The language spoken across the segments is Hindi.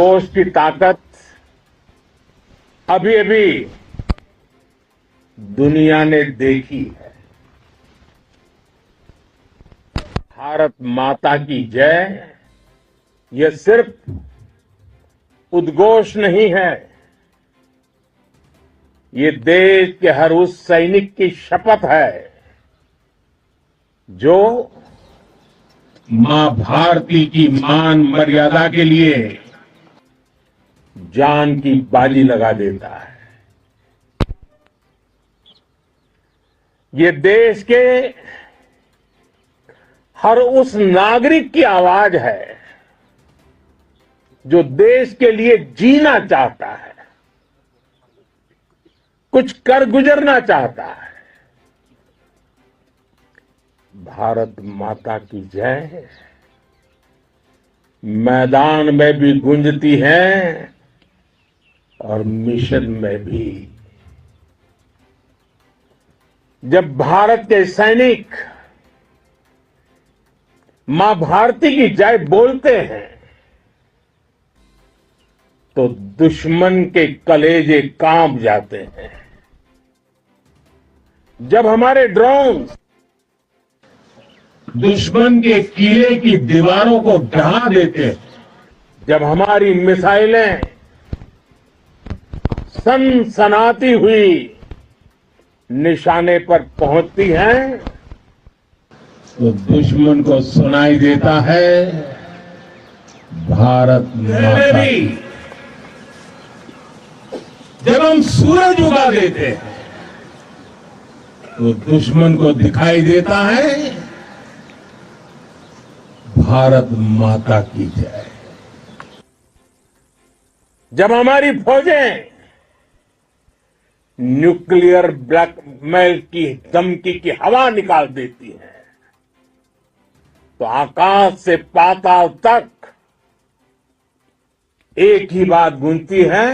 जोश की ताकत अभी अभी दुनिया ने देखी है। भारत माता की जय यह सिर्फ उद्घोष नहीं है, ये देश के हर उस सैनिक की शपथ है जो मां भारती की मान मर्यादा के लिए जान की बाजी लगा देता है। ये देश के हर उस नागरिक की आवाज है जो देश के लिए जीना चाहता है, कुछ कर गुजरना चाहता है। भारत माता की जय मैदान में भी गूंजती है और मिशन में भी। जब भारत के सैनिक मां भारती की जय बोलते हैं तो दुश्मन के कलेजे कांप जाते हैं। जब हमारे ड्रोन दुश्मन के किले की दीवारों को ढहा देते हैं, जब हमारी मिसाइलें सनसनाती हुई निशाने पर पहुंचती हैं तो दुश्मन को सुनाई देता है भारत माता। जब हम सूरज उगा देते हैं तो दुश्मन को दिखाई देता है भारत माता की जय। जब हमारी फौजें न्यूक्लियर ब्लैकमेल की धमकी की हवा निकाल देती हैं तो आकाश से पाताल तक एक ही बात गूंजती है,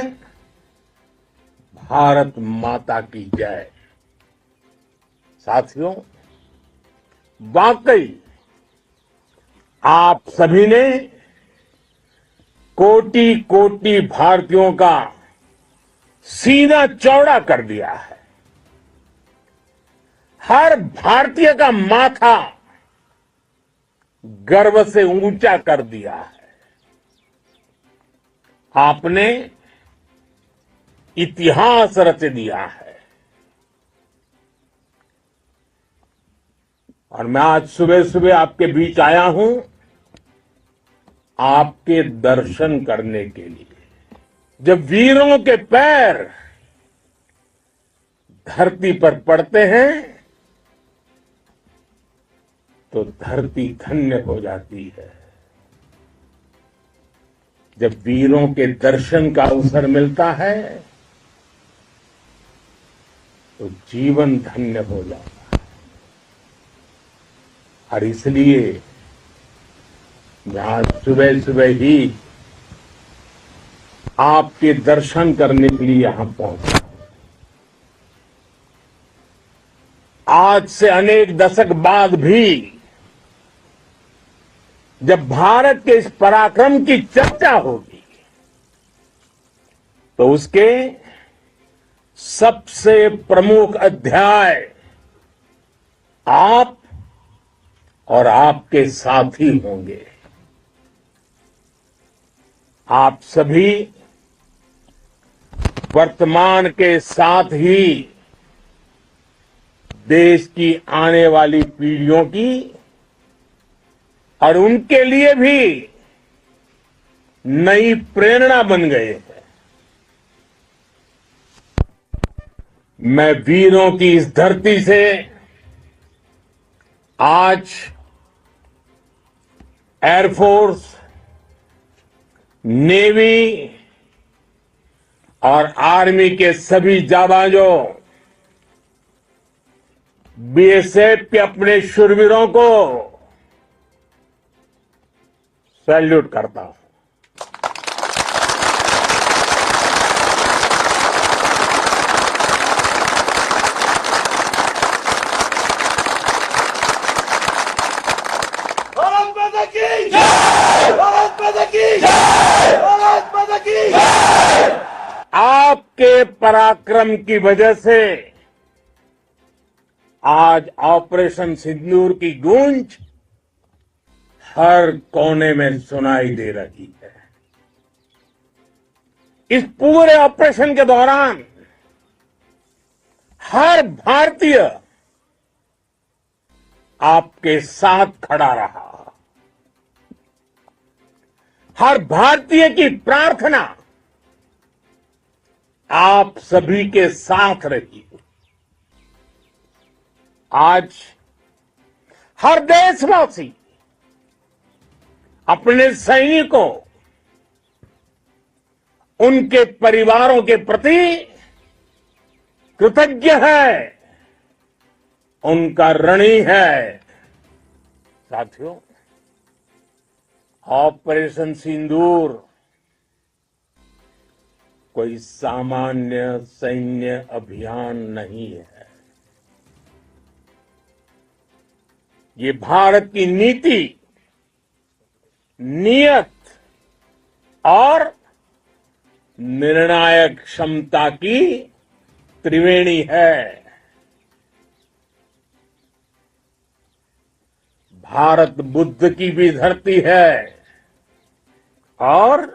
भारत माता की जय। साथियों, वाकई आप सभी ने कोटि कोटि भारतीयों का सीना चौड़ा कर दिया है। हर भारतीय का माथा गर्व से ऊंचा कर दिया है। आपने इतिहास रच दिया है। और मैं आज सुबह सुबह आपके बीच आया हूं आपके दर्शन करने के लिए। जब वीरों के पैर धरती पर पड़ते हैं तो धरती धन्य हो जाती है। जब वीरों के दर्शन का अवसर मिलता है तो जीवन धन्य हो जाता है। और इसलिए मैं आज सुबह सुबह ही आपके दर्शन करने के लिए यहां पहुंचा। आज से अनेक दशक बाद भी जब भारत के इस पराक्रम की चर्चा होगी तो उसके सबसे प्रमुख अध्याय आप और आपके साथी होंगे। आप सभी वर्तमान के साथ ही देश की आने वाली पीढ़ियों की और उनके लिए भी नई प्रेरणा बन गए हैं। मैं वीरों की इस धरती से आज एयरफोर्स, नेवी और आर्मी के सभी जाबाजों, बीएसएफ के अपने शूरवीरों को सैल्यूट करता हूं। भारत माता की जय! भारत माता की जय! भारत माता आपके पराक्रम की वजह से आज ऑपरेशन सिंदूर की गूंज हर कोने में सुनाई दे रही है। इस पूरे ऑपरेशन के दौरान हर भारतीय आपके साथ खड़ा रहा। हर भारतीय की प्रार्थना आप सभी के साथ रही। आज हर देशवासी अपने सैनिकों, उनके परिवारों के प्रति कृतज्ञ है, उनका ऋणी है। साथियों, ऑपरेशन सिंदूर कोई सामान्य सैन्य अभियान नहीं है। ये भारत की नीति, नियत और निर्णायक क्षमता की त्रिवेणी है। भारत बुद्ध की भी धरती है और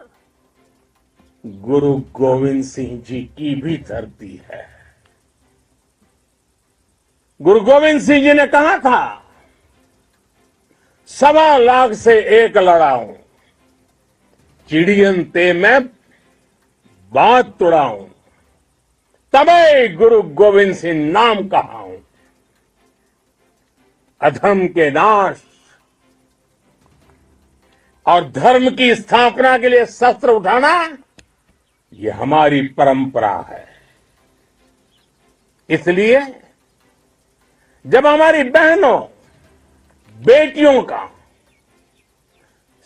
गुरु गोविंद सिंह जी की भी धरती है। गुरु गोविंद सिंह जी ने कहा था, 1.25 लाख से एक लड़ाऊं, चिड़ियन ते मैं बात तुड़ाऊं, तबे गुरु गोविंद सिंह नाम कहाऊं। अधर्म के नाश और धर्म की स्थापना के लिए शस्त्र उठाना, ये हमारी परंपरा है। इसलिए जब हमारी बहनों, बेटियों का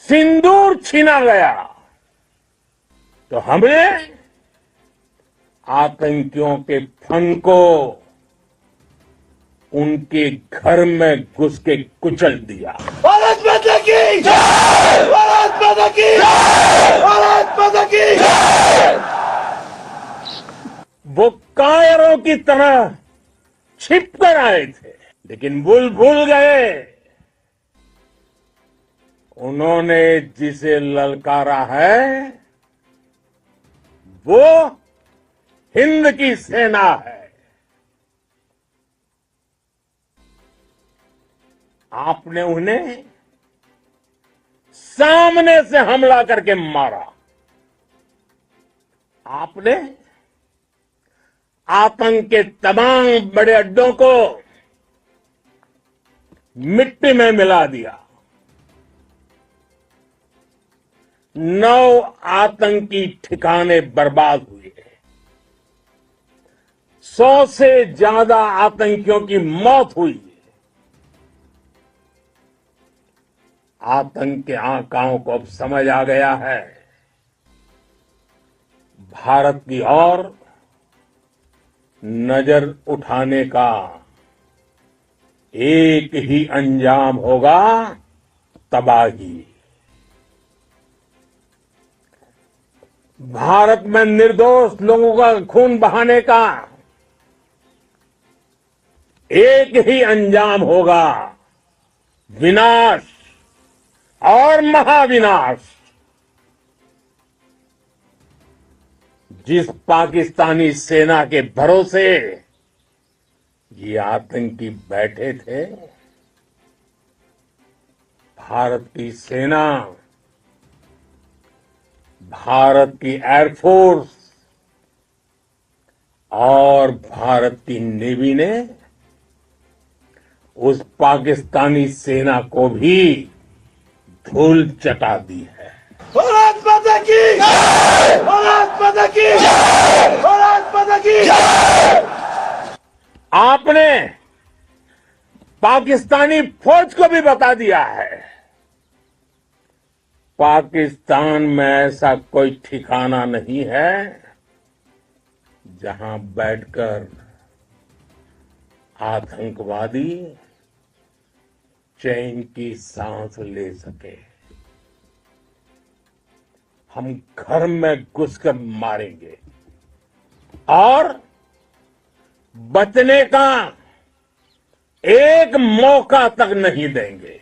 सिंदूर छीना गया, तो हमने आतंकियों के फन को उनके घर में घुस के कुचल दिया। भारत माता की जय! भारत माता की जय! भारत माता की जय! वो कायरों की तरह छिप कर आए थे, लेकिन भूल गए, उन्होंने जिसे ललकारा है वो हिंद की सेना है। आपने उन्हें सामने से हमला करके मारा। आपने आतंक के तमाम बड़े अड्डों को मिट्टी में मिला दिया। 9 आतंकी ठिकाने बर्बाद हुए। 100 से ज्यादा आतंकियों की मौत हुई। आतंक के आकाओं को अब समझ आ गया है, भारत की ओर नजर उठाने का एक ही अंजाम होगा, तबाही। भारत में निर्दोष लोगों का खून बहाने का एक ही अंजाम होगा, विनाश और महाविनाश। जिस पाकिस्तानी सेना के भरोसे ये आतंकी बैठे थे, भारत की सेना, भारत की एयरफोर्स और भारत की नेवी ने उस पाकिस्तानी सेना को भी धूल चटा दी है। भारत माता की जय! भारत माता की जय! भारत माता की जय! आपने पाकिस्तानी फौज को भी बता दिया है, पाकिस्तान में ऐसा कोई ठिकाना नहीं है जहां बैठकर आतंकवादी चैन की सांस ले सके। हम घर में घुसकर मारेंगे और बचने का एक मौका तक नहीं देंगे।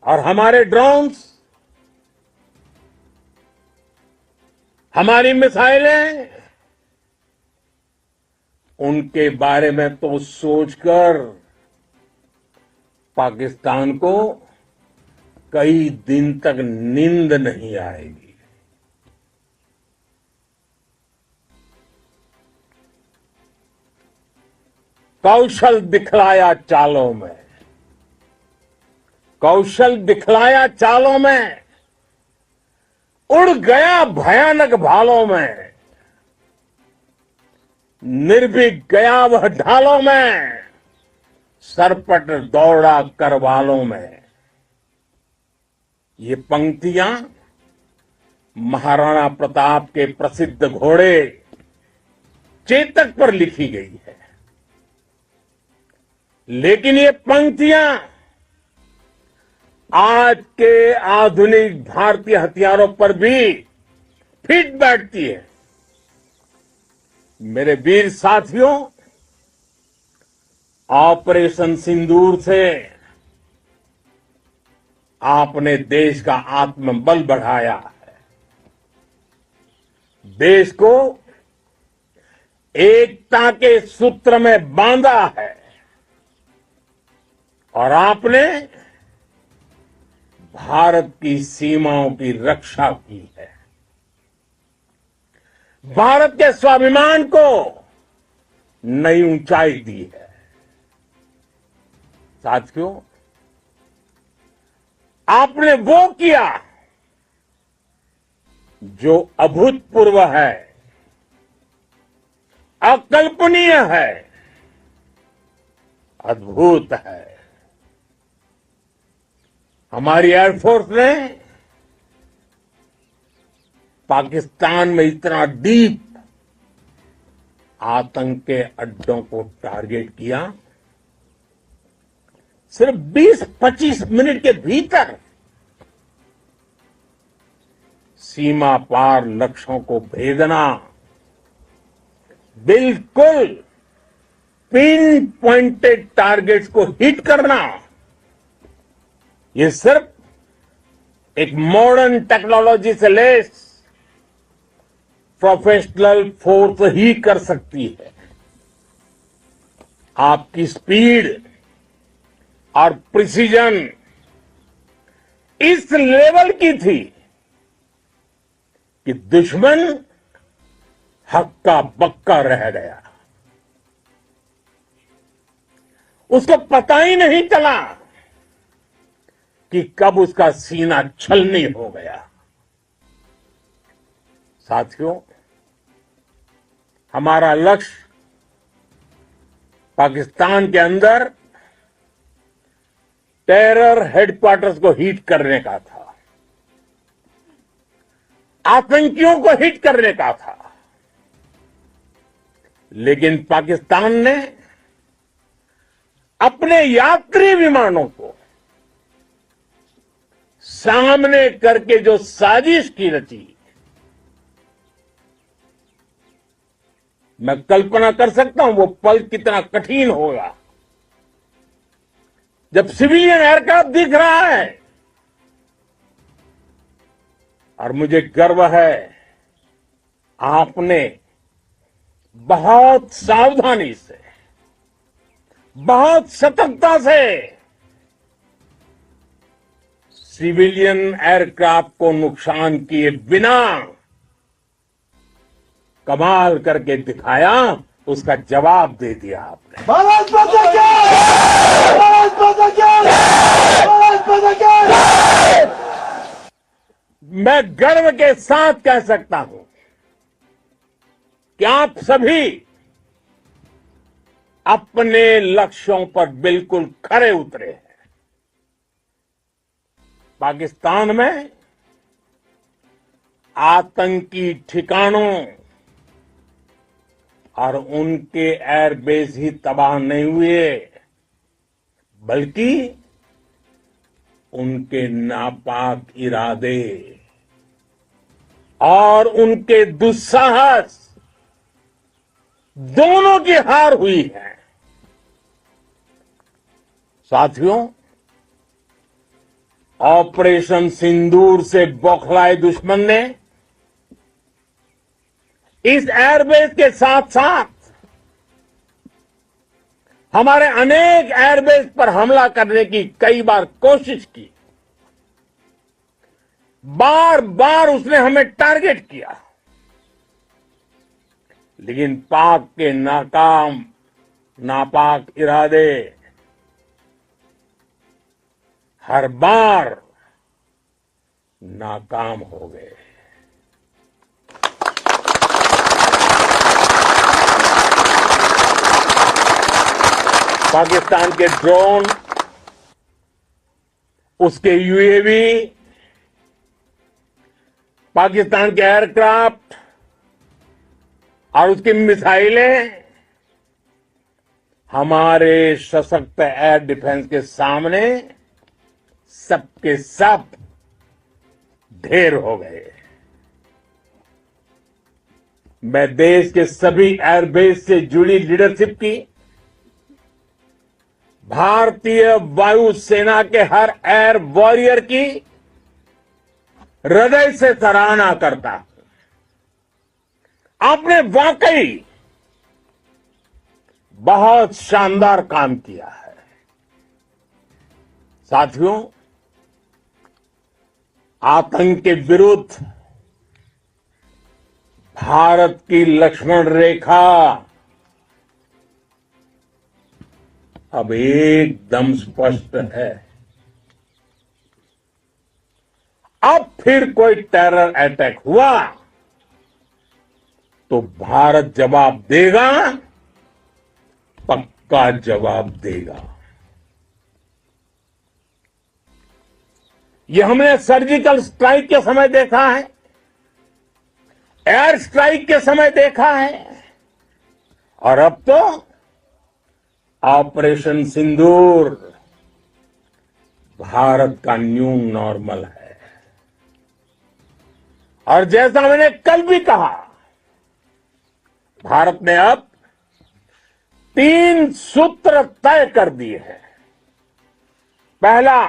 और हमारे ड्रोन्स, हमारी मिसाइलें, उनके बारे में तो सोचकर पाकिस्तान को कई दिन तक नींद नहीं आएगी। कौशल दिखलाया चालों में, कौशल दिखलाया चालों में, उड़ गया भयानक भालों में, निर्भीक गया वह ढालों में, सरपट दौड़ा करवालों में। ये पंक्तियां महाराणा प्रताप के प्रसिद्ध घोड़े चेतक पर लिखी गई है। लेकिन ये पंक्तियां आज के आधुनिक भारतीय हथियारों पर भी फिट बैठती है। मेरे वीर साथियों, ऑपरेशन सिंदूर से आपने देश का आत्मबल बढ़ाया है, देश को एकता के सूत्र में बांधा है और आपने भारत की सीमाओं की रक्षा की है। भारत के स्वाभिमान को नई ऊंचाई दी है। साथियों, आपने वो किया जो अभूतपूर्व है, अकल्पनीय है, अद्भुत है। हमारी एयरफोर्स ने पाकिस्तान में इतना डीप आतंक के अड्डों को टारगेट किया, सिर्फ 20-25 मिनट के भीतर सीमा पार लक्ष्यों को भेदना, बिल्कुल पिन पॉइंटेड टारगेट्स को हिट करना, ये सिर्फ एक मॉडर्न टेक्नोलॉजी से लेस प्रोफेशनल फोर्स ही कर सकती है। आपकी स्पीड और प्रिसीजन इस लेवल की थी कि दुश्मन हक्का बक्का रह गया। उसको पता ही नहीं चला कि कब उसका सीना छलनी हो गया। साथियों, हमारा लक्ष्य पाकिस्तान के अंदर टेरर हेडक्वार्टर्स को हिट करने का था, आतंकियों को हिट करने का था। लेकिन पाकिस्तान ने अपने यात्री विमानों को सामने करके जो साजिश की रची, मैं कल्पना कर सकता हूं वो पल कितना कठिन होगा जब सिविलियन एयरक्राफ्ट दिख रहा है। और मुझे गर्व है, आपने बहुत सावधानी से, बहुत सतर्कता से सिविलियन एयरक्राफ्ट को नुकसान किए बिना कमाल करके दिखाया, उसका जवाब दे दिया आपने। भारत माता की! भारत माता की! भारत माता की! मैं गर्व के साथ कह सकता हूं कि आप सभी अपने लक्ष्यों पर बिल्कुल खरे उतरे हैं। पाकिस्तान में आतंकी ठिकानों और उनके एयरबेस ही तबाह नहीं हुए, बल्कि उनके नापाक इरादे और उनके दुस्साहस दोनों की हार हुई है। साथियों, ऑपरेशन सिंदूर से बौखलाए दुश्मन ने इस एयरबेस के साथ साथ हमारे अनेक एयरबेस पर हमला करने की कई बार कोशिश की। बार बार उसने हमें टारगेट किया, लेकिन पाक के नापाक इरादे हर बार नाकाम हो गए। पाकिस्तान के ड्रोन, उसके यूएवी, पाकिस्तान के एयरक्राफ्ट और उसकी मिसाइलें हमारे सशक्त एयर डिफेंस के सामने सबके सब ढेर हो गए। मैं देश के सभी एयरबेस से जुड़ी लीडरशिप की, भारतीय वायुसेना के हर एयर वॉरियर की हृदय से सराहना करता हूं। आपने वाकई बहुत शानदार काम किया है। साथियों, आतंक के विरुद्ध भारत की लक्ष्मण रेखा अब एकदम स्पष्ट है। अब फिर कोई टेरर अटैक हुआ तो भारत जवाब देगा, पक्का जवाब देगा। ये हमने सर्जिकल स्ट्राइक के समय देखा है, एयर स्ट्राइक के समय देखा है, और अब तो ऑपरेशन सिंदूर भारत का न्यू नॉर्मल है। और जैसा मैंने कल भी कहा, भारत ने अब 3 सूत्र तय कर दिए हैं। पहला,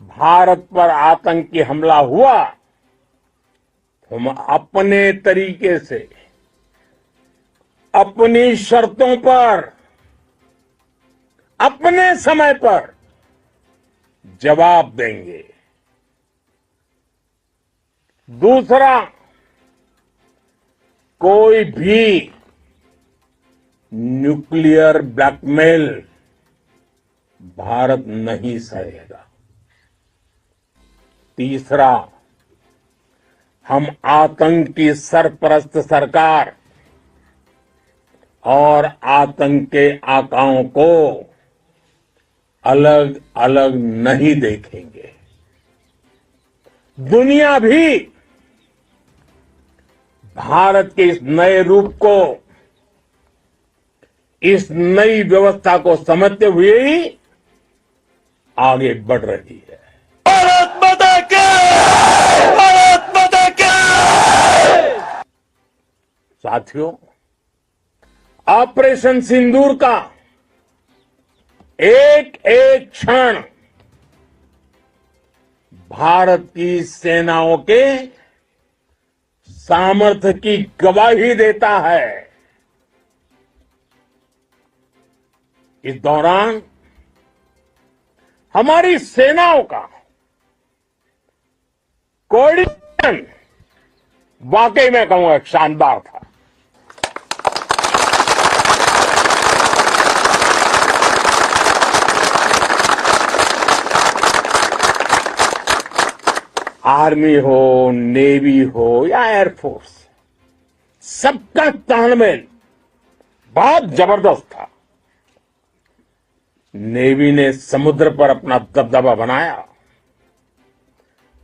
भारत पर आतंकी हमला हुआ, हम अपने तरीके से, अपनी शर्तों पर, अपने समय पर जवाब देंगे। दूसरा, कोई भी न्यूक्लियर ब्लैकमेल भारत नहीं सहेगा। तीसरा, हम आतंक की सरपरस्त सरकार और आतंक के आकाओं को अलग अलग नहीं देखेंगे। दुनिया भी भारत के इस नए रूप को, इस नई व्यवस्था को समझते हुए ही आगे बढ़ रही है। भारत माता की! भारत माता की! साथियों, ऑपरेशन सिंदूर का एक एक क्षण भारत की सेनाओं के सामर्थ्य की गवाही देता है। इस दौरान हमारी सेनाओं का कोऑर्डिनेशन वाकई में कहूंगा शानदार था। आर्मी हो, नेवी हो या एयरफोर्स, सबका तालमेल बहुत जबरदस्त था। नेवी ने समुद्र पर अपना दबदबा बनाया,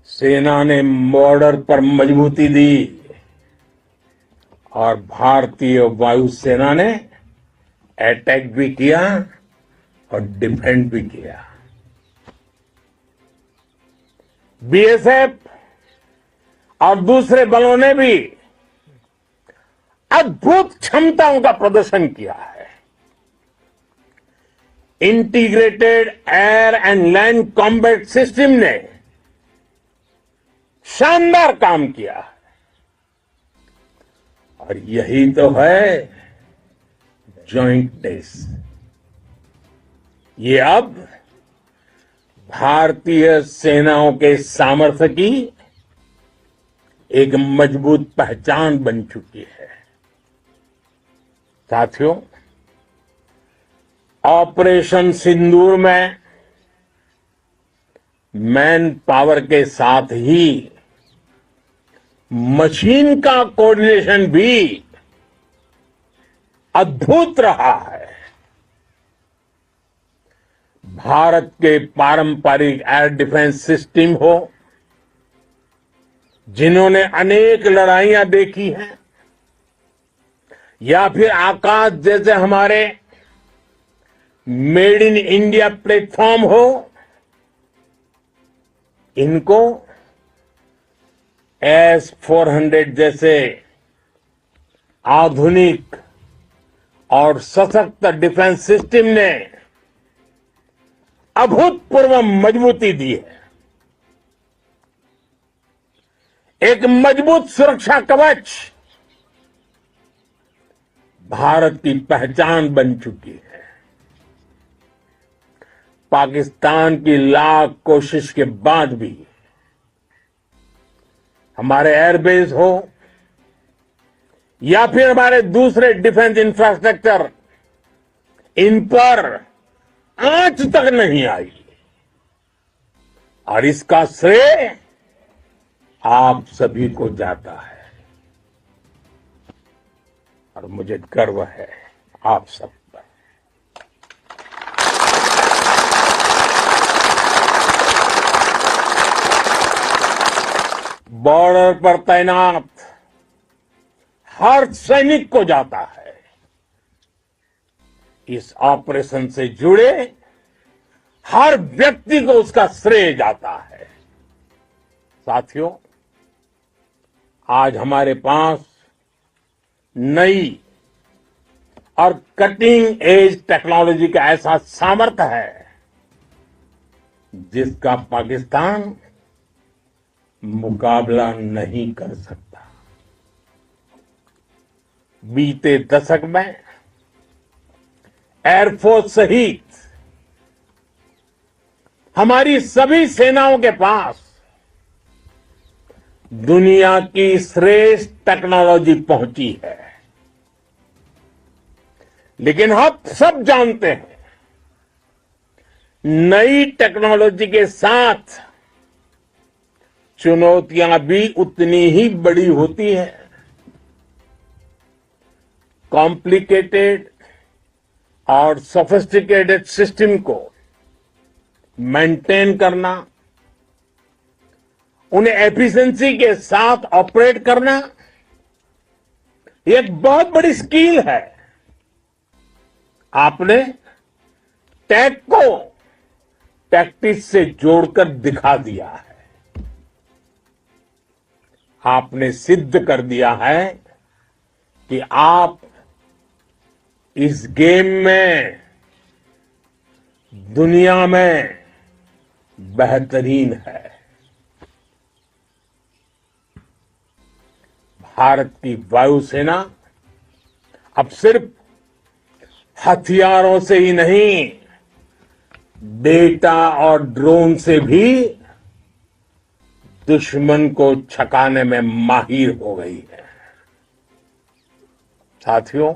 सेना ने बॉर्डर पर मजबूती दी और भारतीय वायुसेना ने अटैक भी किया और डिफेंड भी किया। बीएसएफ और दूसरे बलों ने भी अद्भुत क्षमताओं का प्रदर्शन किया है। Integrated air and land combat system ने शानदार काम किया है। और यही तो है जॉइंटनेस। ये अब भारतीय सेनाओं के सामर्थ्य की एक मजबूत पहचान बन चुकी है। साथियों, ऑपरेशन सिंदूर में मैन पावर के साथ ही मशीन का कोऑर्डिनेशन भी अद्भुत रहा है। भारत के पारंपरिक एयर डिफेंस सिस्टम हो, जिन्होंने अनेक लड़ाइयां देखी हैं, या फिर आकाश जैसे हमारे मेड इन इंडिया प्लेटफॉर्म हो, इनको S-400 जैसे आधुनिक और सशक्त डिफेंस सिस्टम ने अभूतपूर्व मजबूती दी है। एक मजबूत सुरक्षा कवच भारत की पहचान बन चुकी है। पाकिस्तान की लाख कोशिश के बाद भी हमारे एयरबेस हो या फिर हमारे दूसरे डिफेंस इंफ्रास्ट्रक्चर, इन पर आंच तक नहीं आई। और इसका श्रेय आप सभी को जाता है। और मुझे गर्व है आप सब पर। बॉर्डर पर तैनात हर सैनिक को जाता है। इस ऑपरेशन से जुड़े हर व्यक्ति को उसका श्रेय जाता है। साथियों, आज हमारे पास नई और कटिंग एज टेक्नोलॉजी का ऐसा सामर्थ्य है जिसका पाकिस्तान मुकाबला नहीं कर सकता। बीते दशक में एयरफोर्स सहित हमारी सभी सेनाओं के पास दुनिया की श्रेष्ठ टेक्नोलॉजी पहुंची है। लेकिन हम सब जानते हैं, नई टेक्नोलॉजी के साथ चुनौतियां भी उतनी ही बड़ी होती हैं। कॉम्प्लिकेटेड और सोफिस्टिकेटेड सिस्टम को मेंटेन करना, उन्हें एफिशिएंसी के साथ ऑपरेट करना, ये एक बहुत बड़ी स्किल है। आपने टेक को टैक्टिक्स से जोड़कर दिखा दिया है। आपने सिद्ध कर दिया है कि आप इस गेम में दुनिया में बेहतरीन है। भारत की वायुसेना अब सिर्फ हथियारों से ही नहीं, डेटा और ड्रोन से भी दुश्मन को छकाने में माहिर हो गई है। साथियों,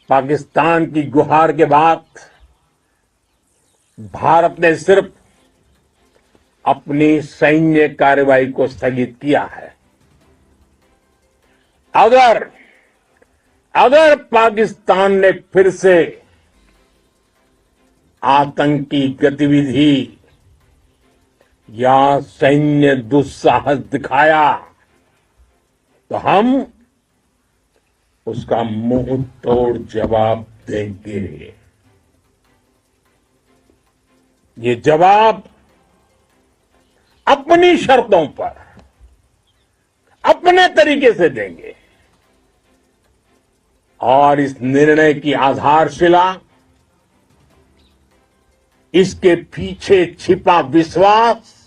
पाकिस्तान की गुहार के बाद भारत ने सिर्फ अपनी सैन्य कार्रवाई को स्थगित किया है। अगर पाकिस्तान ने फिर से आतंकी गतिविधि या सैन्य दुस्साहस दिखाया तो हम उसका मुंह तोड़ जवाब देंगे। ये जवाब अपनी शर्तों पर, अपने तरीके से देंगे। और इस निर्णय की आधारशिला, इसके पीछे छिपा विश्वास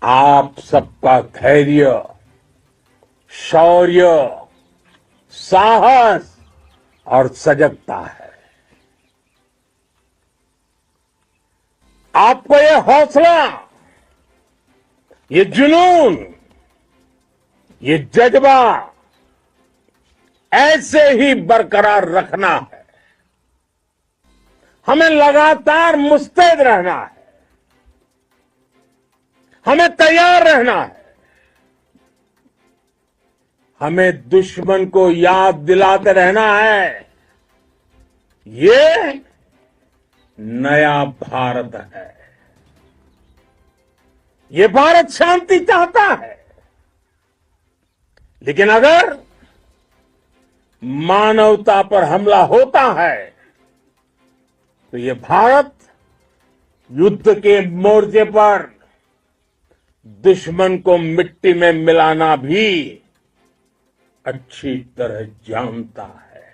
आप सबका धैर्य, शौर्य, साहस और सजगता है। आपको ये हौसला, ये जुनून, ये जज्बा ऐसे ही बरकरार रखना है। हमें लगातार मुस्तैद रहना है, हमें तैयार रहना है। हमें दुश्मन को याद दिलाते रहना है, ये नया भारत है। ये भारत शांति चाहता है, लेकिन अगर मानवता पर हमला होता है तो ये भारत युद्ध के मोर्चे पर दुश्मन को मिट्टी में मिलाना भी अच्छी तरह जानता है।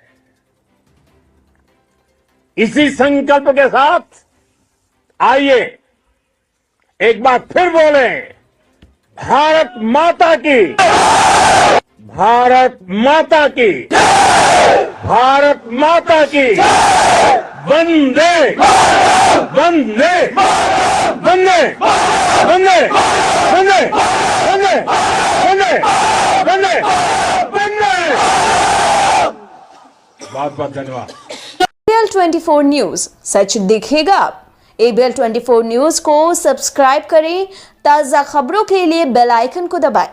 इसी संकल्प के साथ आइए एक बार फिर बोले, भारत माता की, भारत माता की, भारत माता की, वंदे वंदे वंदे वंदे वंदे वंदे वंदे वंदे वंदे। बहुत बहुत धन्यवाद। ABL 24 न्यूज, सच दिखेगा। ABL 24 न्यूज को सब्सक्राइब करें, ताजा खबरों के लिए बेल आइकन को दबाएं।